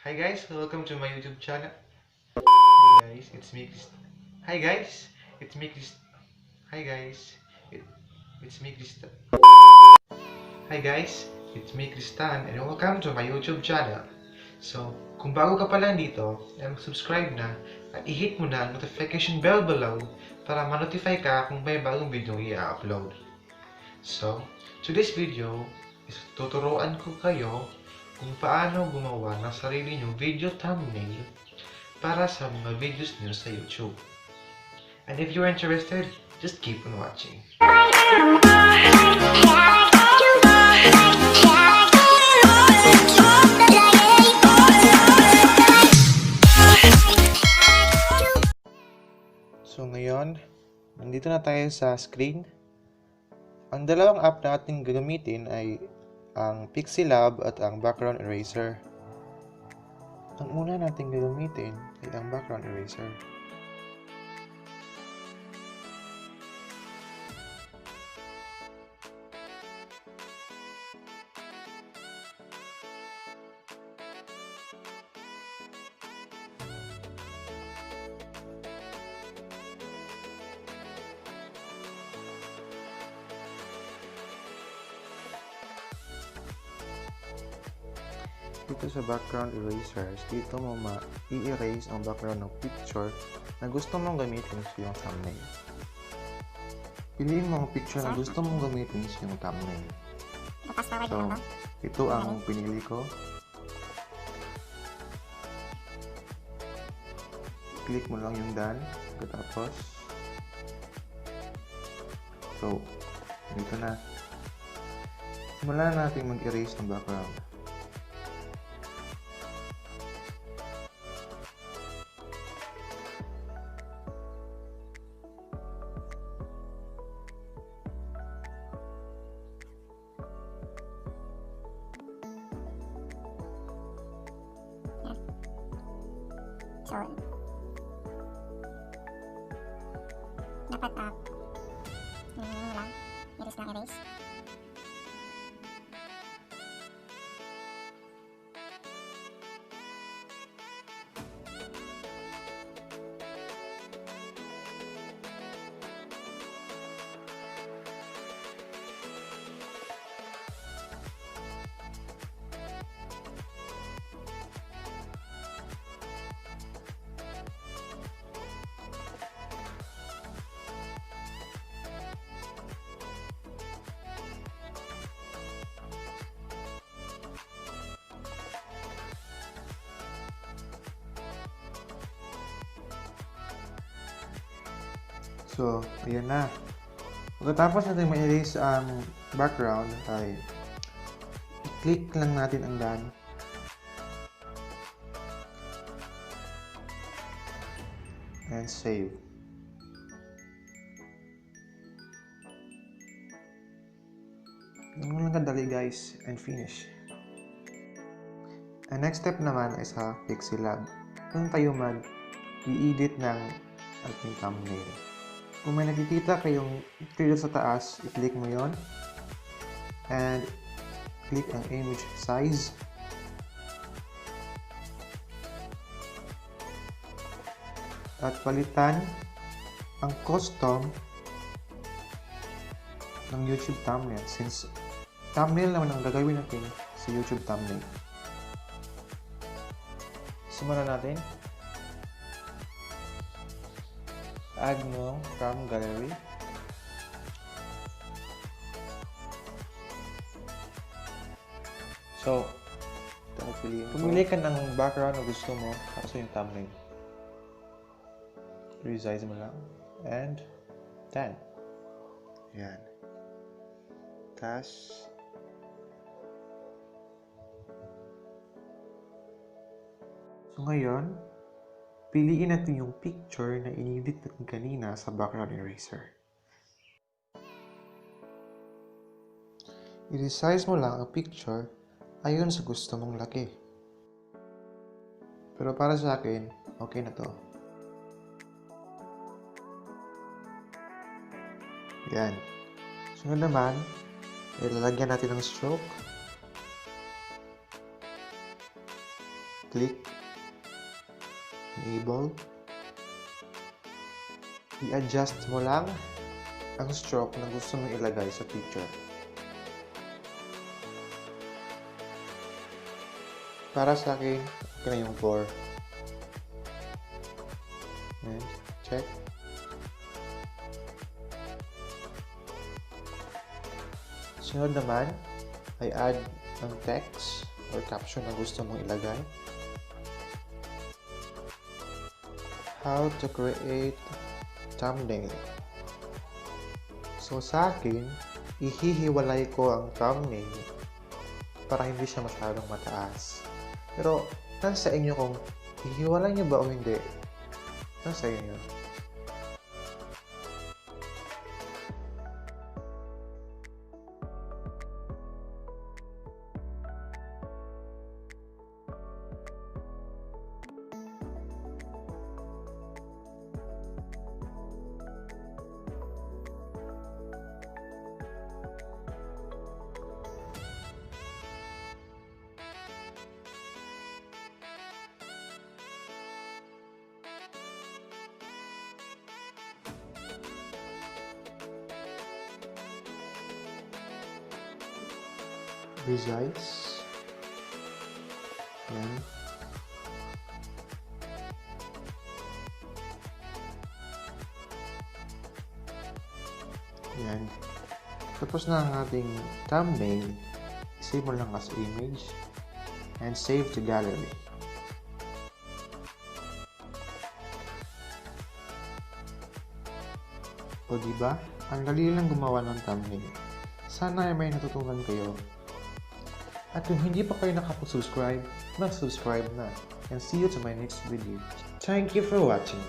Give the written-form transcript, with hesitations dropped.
Hi guys, welcome to my YouTube channel. Hi guys, it's me Chris. Hi guys, it's me Chris. Hi guys, it, it's me Krista. Hi guys, it's me Kristan and welcome to my YouTube channel. So, kung bago ka pa lang dito, subscribe na at i-hit mo na ang notification bell below para ma-notify ka kung may bagong video i-upload. So, today's video is tuturuan ko kayo kung paano gumawa ng sarili nyong video thumbnail para sa mga videos nyo sa YouTube. And if you're interested, just keep on watching. So ngayon, nandito na tayo sa screen. Ang dalawang app na ating gagamitin ay ang Pixelab at ang background eraser. Ang una nating gagamitin ay ang background eraser. Dito sa background erasers, dito mo i-erase ang background ng picture na gusto mong gamitin sa iyong thumbnail. Piliin mo ang picture na gusto mong gamitin sa iyong thumbnail. So, ito ang pinili ko. Click mo lang yung done. Tapos, so, dito na. Simulan natin mag-erase ng background. So, dapat yun lang, erase lang erase. So, ayan na. Pagkatapos natin ma-erase ang background, ay i-click lang natin ang done. And save. Ganun lang kadali guys, and finish. Ang next step naman ay sa Pixelab. Doon tayo mag-i-edit ng ating thumbnail. Kung may nakikita kayong trailer sa taas, i-click mo yon and click ang image size. At palitan ang custom ng YouTube thumbnail since thumbnail naman ang gagawin natin sa YouTube thumbnail. Simulan natin. Add mo from gallery. So, pumili ka ng background na gusto mo para sa yung thumbnail. Resize mo lang. And, done. Ayan. Tas, so ngayon, piliin natin yung picture na inedit natin kanina sa background eraser. I-resize mo lang ang picture ayon sa gusto mong laki. Pero para sa akin, okay na to. Yan. Sunod naman, ilalagyan natin ng stroke. click enable. I-adjust mo lang ang stroke na gusto mong ilagay sa picture. Para sa akin, okay na yung 4. And check. Sunod naman, ay add ang text or caption na gusto mong ilagay. How to create thumbnail. So sa akin, ihihiwalay ko ang thumbnail para hindi siya masyadong mataas. Pero nasa inyo kung ihiwalay niyo ba o hindi. Nasa inyo. Resize. Yan. Yan. Tapos na ang ating thumbnail. Save mo lang as image and save to gallery. O diba? Ang dali lang gumawa ng thumbnail. Sana ay may natutunan kayo. At kung hindi pa kayo nakapag-subscribe, mag-subscribe na. And see you to my next video. Thank you for watching.